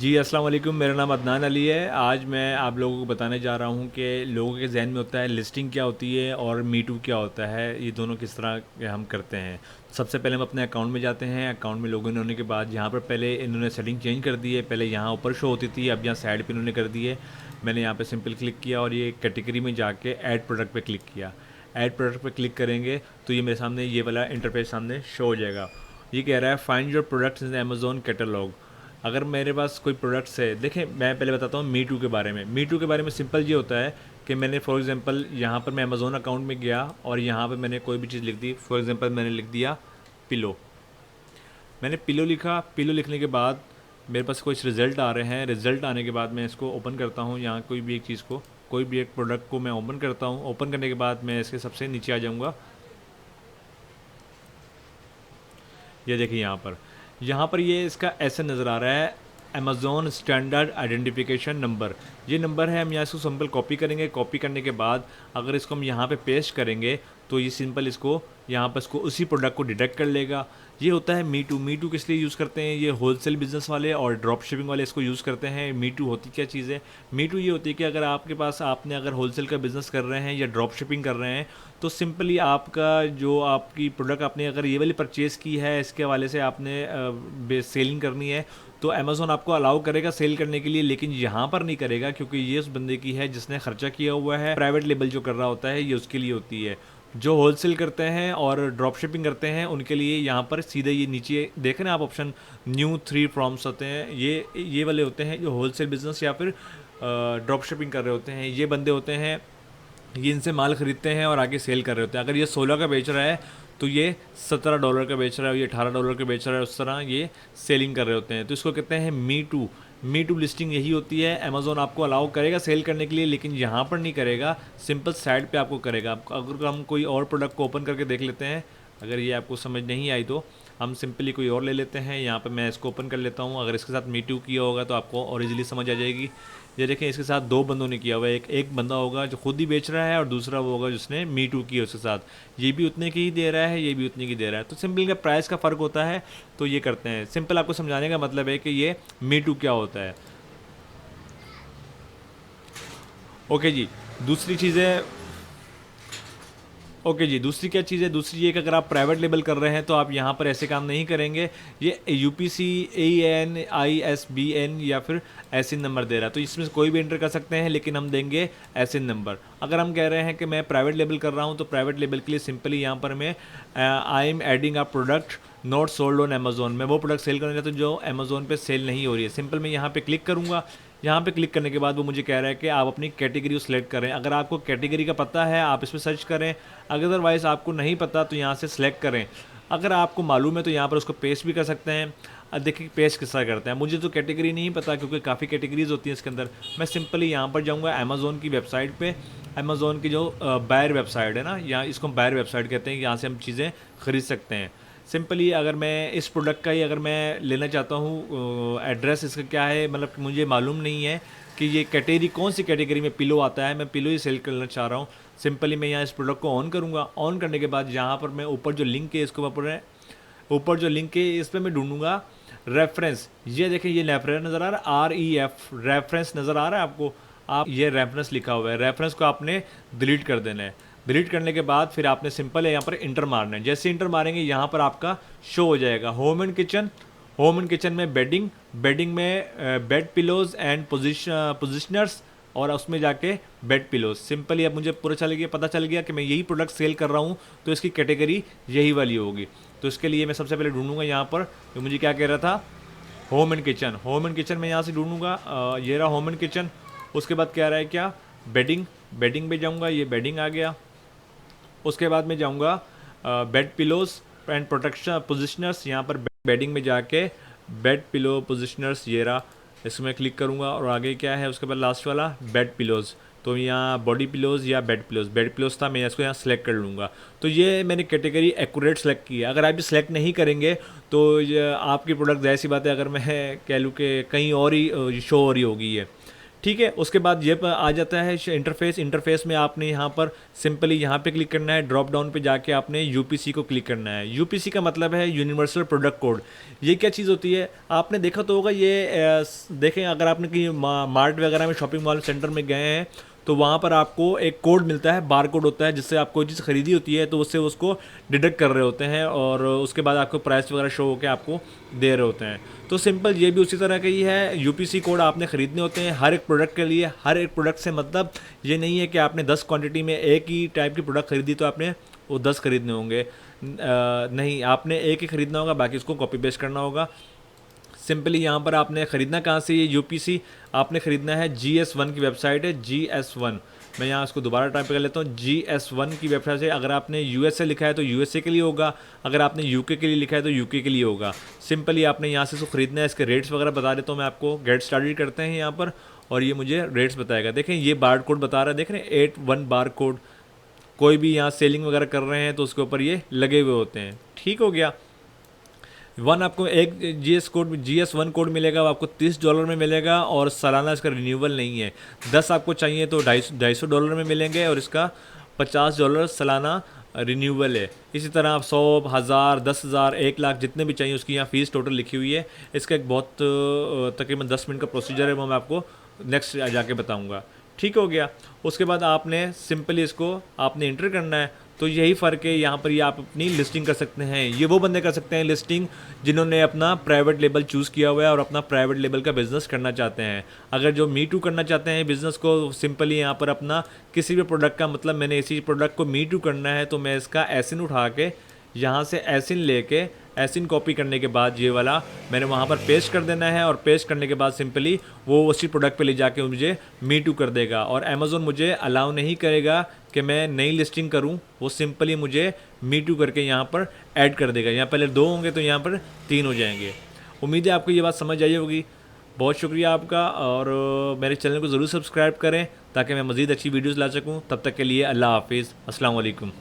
जी, अस्सलाम वालेकुम। मेरा नाम अदनान अली है। आज मैं आप लोगों को बताने जा रहा हूँ कि लोगों के ज़हन में होता है लिस्टिंग क्या होती है और मी टू क्या होता है, ये दोनों किस तरह के हम करते हैं। सबसे पहले हम अपने अकाउंट में जाते हैं। अकाउंट में लॉगिन होने के बाद यहाँ पर पहले इन्होंने सेटिंग चेंज कर दी है। पहले यहाँ ऊपर शो होती थी, अब यहाँ साइड पे इन्होंने कर दी है। मैंने यहाँ पे सिंपल क्लिक किया और ये कैटेगरी में जाके ऐड प्रोडक्ट पे क्लिक किया। ऐड प्रोडक्ट पे क्लिक करेंगे तो ये मेरे सामने ये वाला इंटरफेस सामने शो हो जाएगा। ये कह रहा है find your products in Amazon catalogue. अगर मेरे पास कोई प्रोडक्ट्स है, देखें मैं पहले बताता हूँ मी टू के बारे में। मी टू के बारे में सिंपल ये होता है कि मैंने फॉर एग्जांपल यहाँ पर मैं अमेज़ोन अकाउंट में गया और यहाँ पर मैंने कोई भी चीज़ लिख दी। फॉर एग्जांपल मैंने लिख दिया पिलो। मैंने पिलो लिखा। पिलो लिखने के बाद मेरे पास कुछ रिज़ल्ट आ रहे हैं। रिज़ल्ट आने के बाद मैं इसको ओपन करता हूँ। यहाँ कोई भी एक चीज़ को, कोई भी एक प्रोडक्ट को मैं ओपन करता हूँ। ओपन करने के बाद मैं इसके सबसे नीचे आ जाऊँगा। ये देखिए यहाँ पर ये इसका ऐसे नज़र आ रहा है, अमेज़ॉन स्टैंडर्ड आइडेंटिफिकेशन नंबर। ये नंबर है। हम यहाँ इसको सिंपल कॉपी करेंगे। कॉपी करने के बाद अगर इसको हम यहाँ पे पेस्ट करेंगे तो ये सिंपल इसको यहाँ पर इसको उसी प्रोडक्ट को डिटेक्ट कर लेगा। ये होता है मी टू। मी टू किस लिए यूज़ करते हैं? ये होलसेल बिजनेस वाले और ड्रॉप शिपिंग वाले इसको यूज़ करते हैं। मी टू होती क्या चीज़ है? मी टू ये होती है कि अगर आपके पास आपने अगर होलसेल का बिज़नेस कर रहे हैं या ड्रॉप शिपिंग कर रहे हैं तो सिंपली आपका जो आपकी प्रोडक्ट आपने अगर ये वाली परचेज़ की है, इसके हवाले से आपने सेलिंग करनी है तो अमेज़ॉन आपको अलाउ करेगा सेल करने के लिए, लेकिन यहाँ पर नहीं करेगा क्योंकि ये उस बंदे की है जिसने खर्चा किया हुआ है। प्राइवेट लेबल जो कर रहा होता है ये उसके लिए होती है। जो होलसेल करते हैं और ड्रॉप शिपिंग करते हैं उनके लिए यहाँ पर सीधे ये नीचे देखें ना आप ऑप्शन न्यू 3 फॉर्म्स होते हैं। ये वाले होते हैं जो होलसेल बिजनेस या फिर ड्रॉप शिपिंग कर रहे होते हैं। ये बंदे होते हैं, ये इनसे माल ख़रीदते हैं और आगे सेल कर रहे होते हैं। अगर ये 16 का बेच रहा है तो ये $17 का बेच रहा है, ये $18 का बेच रहा है, उस तरह ये सेलिंग कर रहे होते हैं। तो इसको कहते हैं me too. Me too listing यही होती है। अमेज़ॉन आपको अलाउ करेगा सेल करने के लिए, लेकिन यहाँ पर नहीं करेगा, सिंपल साइड पे आपको करेगा। अगर हम कोई और प्रोडक्ट को ओपन करके देख लेते हैं, अगर ये आपको समझ नहीं आई तो हम सिंपली कोई और ले लेते हैं। यहाँ पे मैं इसको ओपन कर लेता हूँ। अगर इसके साथ मी टू किया होगा तो आपको और इजीली समझ आ जाएगी। ये देखें इसके साथ दो बंदों ने किया हुआ है। एक बंदा होगा जो खुद ही बेच रहा है और दूसरा वो होगा जिसने मी टू की उसके साथ। ये भी उतने की ही दे रहा है, ये भी उतने की दे रहा है। तो सिंपल का प्राइस का फ़र्क होता है तो ये करते हैं। सिंपल आपको समझाने का मतलब है कि ये मी टू क्या होता है। ओके जी, दूसरी चीज़ है। ओके जी, दूसरी क्या चीज़ है? दूसरी ये कि अगर आप प्राइवेट लेबल कर रहे हैं तो आप यहाँ पर ऐसे काम नहीं करेंगे। ये UPC AN ISBN या फिर एसिन नंबर दे रहा है तो इसमें से कोई भी एंटर कर सकते हैं, लेकिन हम देंगे एसिन नंबर। अगर हम कह रहे हैं कि मैं प्राइवेट लेबल कर रहा हूँ तो प्राइवेट लेबल के लिए सिंपली यहाँ पर मैं I am adding a product not sold on Amazon. मैं वो प्रोडक्ट सेल करना चाहता हूँ जो अमेज़ॉन पे सेल नहीं हो रही है। सिंपल मैं यहाँ पे क्लिक करूँगा। यहाँ पे क्लिक करने के बाद वो मुझे कह रहा है कि आप अपनी कैटेगरी को सिलेक्ट करें। अगर आपको कैटेगरी का पता है आप इस पर सर्च करें, अदरवाइज़ आपको नहीं पता तो यहाँ से सिलेक्ट करें। अगर आपको मालूम है तो यहाँ पर उसको पेस्ट भी कर सकते हैं। अब देखिए पेस्ट किस तरह करते हैं। मुझे तो कैटेगरी नहीं पता क्योंकि काफ़ी कैटेगरीज होती हैं इसके अंदर। मैं सिंपली यहाँ पर जाऊँगा अमेज़ॉन की वेबसाइट पे। अमेज़ॉन की जो बायर वेबसाइट है ना, यहाँ इसको बायर वेबसाइट कहते हैं। यहाँ से हम चीज़ें ख़रीद सकते हैं। सिंपली अगर मैं इस प्रोडक्ट का ही अगर मैं लेना चाहता हूँ, एड्रेस इसका क्या है, मतलब मुझे मालूम नहीं है कि ये कैटेगरी कौन सी कैटेगरी में पिलो आता है, मैं पिलो ही सेल करना चाह रहा हूँ। सिंपली मैं यहाँ इस प्रोडक्ट को ऑन करूँगा। ऑन करने के बाद यहाँ पर मैं ऊपर जो लिंक है इसको ऊपर जो लिंक है इस पर मैं ढूंढूंगा रेफरेंस। ये देखें ये रेफरेंस नज़र आ रहा है, REF रेफरेंस नज़र आ रहा है आपको। आप ये रेफरेंस लिखा हुआ है, रेफरेंस को आपने डिलीट कर देना है। डिलीट करने के बाद फिर आपने सिंपल है यहाँ पर इंटर मारना है। जैसे इंटर मारेंगे यहाँ पर आपका शो हो जाएगा home and kitchen. Home and kitchen में बेडिंग में बेड पिलोज एंड पोजिशनर्स और उसमें जाके बेड पिलोज। सिंपली अब मुझे पूरा पता चल गया कि मैं यही प्रोडक्ट सेल कर रहा हूँ तो इसकी कैटेगरी यही वाली होगी। तो इसके लिए मैं सबसे पहले ढूंढूंगा यहाँ पर तो मुझे क्या कह रहा था, home and kitchen. Home and kitchen में यहाँ से ढूंढूंगा, ये रहा होम एंड किचन। उसके बाद कह रहा है क्या, बेडिंग पे जाऊँगा, ये बेडिंग आ गया। उसके बाद मैं जाऊँगा bed pillows and protection positioners. यहाँ पर बेडिंग में जाके बेड पिलो पोजिशनर्स ये रहा, इसमें क्लिक करूँगा और आगे क्या है उसके बाद लास्ट वाला बेड पिलोज़। तो यहाँ बॉडी पिलोज़ या बेड पिलोज़ था, मैं इसको यहाँ सेलेक्ट कर लूँगा। तो ये मैंने कैटेगरी एक्यूरेट सेलेक्ट की है। अगर आप भी सेलेक्ट नहीं करेंगे तो ये आपकी प्रोडक्ट ज़ाहिर सी बात है, अगर मैं कह लूँ कि कहीं और ही शो हो रही होगी ये, ठीक है। उसके बाद ये आ जाता है इंटरफेस में आपने यहाँ पर सिंपली यहाँ पे क्लिक करना है, ड्रॉप डाउन पे जाके आपने यूपीसी को क्लिक करना है। यूपीसी का मतलब है यूनिवर्सल प्रोडक्ट कोड। ये क्या चीज़ होती है, आपने देखा तो होगा ये, देखें अगर आपने कहीं मार्ट वगैरह में, शॉपिंग मॉल सेंटर में गए हैं तो वहाँ पर आपको एक कोड मिलता है, बार कोड होता है, जिससे आप कोई चीज़ खरीदी होती है तो उससे उसको डिडक्ट कर रहे होते हैं और उसके बाद आपको प्राइस वगैरह शो होकर आपको दे रहे होते हैं। तो सिंपल ये भी उसी तरह का ही है। यूपीसी कोड आपने ख़रीदने होते हैं हर एक प्रोडक्ट के लिए। हर एक प्रोडक्ट से मतलब ये नहीं है कि आपने 10 क्वांटिटी में एक ही टाइप की प्रोडक्ट खरीदी तो आपने वो 10 खरीदने होंगे, नहीं, आपने एक ही ख़रीदना होगा, बाकी उसको कॉपी पेस्ट करना होगा। सिंपली यहाँ पर आपने ख़रीदना कहाँ से, ये यूपीसी आपने ख़रीदना है GS1 की वेबसाइट है, GS1। मैं यहाँ इसको दोबारा टाइप कर लेता हूँ, GS1 की वेबसाइट से। अगर आपने USA लिखा है तो USA के लिए होगा, अगर आपने UK के लिए लिखा है तो UK के लिए होगा। सिंपली आपने यहाँ से इसको ख़रीदना है। इसके रेट्स वगैरह बता देता हूँ मैं आपको। गेट स्टार्टेड करते हैं यहाँ पर और ये मुझे रेट्स बताएगा। देखें ये बार कोड बता रहा है, देख रहे हैं 81 बार कोड। कोई भी यहाँ सेलिंग वगैरह कर रहे हैं तो उसके ऊपर ये लगे हुए होते हैं। ठीक हो गया। आपको एक GS1 कोड मिलेगा, वो आपको $30 में मिलेगा और सालाना इसका रिन्यूअल नहीं है। 10 आपको चाहिए तो $250 में मिलेंगे और इसका $50 सालाना रिन्यूअल है। इसी तरह आप 100, 1000, 10,000, 1 लाख जितने भी चाहिए उसकी यहाँ फ़ीस टोटल लिखी हुई है। इसका एक बहुत तकरीबन 10 मिनट का प्रोसीजर है, वो मैं आपको नेक्स्ट जाके बताऊँगा। ठीक हो गया। उसके बाद आपने सिंपली इसको आपने इंटर करना है। तो यही फ़र्क है, यहाँ पर ये आप अपनी लिस्टिंग कर सकते हैं। ये वो बंदे कर सकते हैं लिस्टिंग जिन्होंने अपना प्राइवेट लेबल चूज़ किया हुआ है और अपना प्राइवेट लेबल का बिज़नेस करना चाहते हैं। अगर जो मी टू करना चाहते हैं बिज़नेस को, सिंपली यहाँ पर अपना किसी भी प्रोडक्ट का, मतलब मैंने इसी प्रोडक्ट को मी टू करना है तो मैं इसका एसिन उठा के यहाँ से एसिन लेके, एसिन कॉपी करने के बाद ये वाला मैंने वहाँ पर पेस्ट कर देना है और पेस्ट करने के बाद सिंपली वो उसी प्रोडक्ट पे ले जाके मुझे मी टू कर देगा। और अमेज़ॉन मुझे अलाउ नहीं करेगा कि मैं नई लिस्टिंग करूं, वो सिंपली मुझे मी टू करके यहाँ पर ऐड कर देगा। यहाँ पहले 2 होंगे तो यहाँ पर 3 हो जाएंगे। उम्मीद है आपको ये बात समझ आई होगी। बहुत शुक्रिया आपका और मेरे चैनल को ज़रूर सब्सक्राइब करें ताकि मैं मज़ीद अच्छी वीडियोज़ ला सकूँ। तब तक के लिए अल्लाह हाफिज़, अस्सलाम वालेकुम।